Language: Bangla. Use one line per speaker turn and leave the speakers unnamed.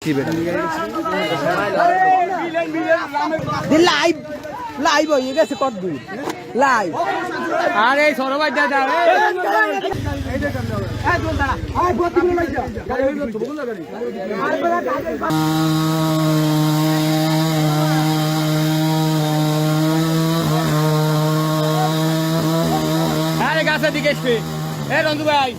কি বেটা
লাইভ লাইভ হয়ে গেছে কত দূর লাইভ
আরে সরবাই দাদা আরে গাছের দিকে এসবে এ রঞ্জু ভাই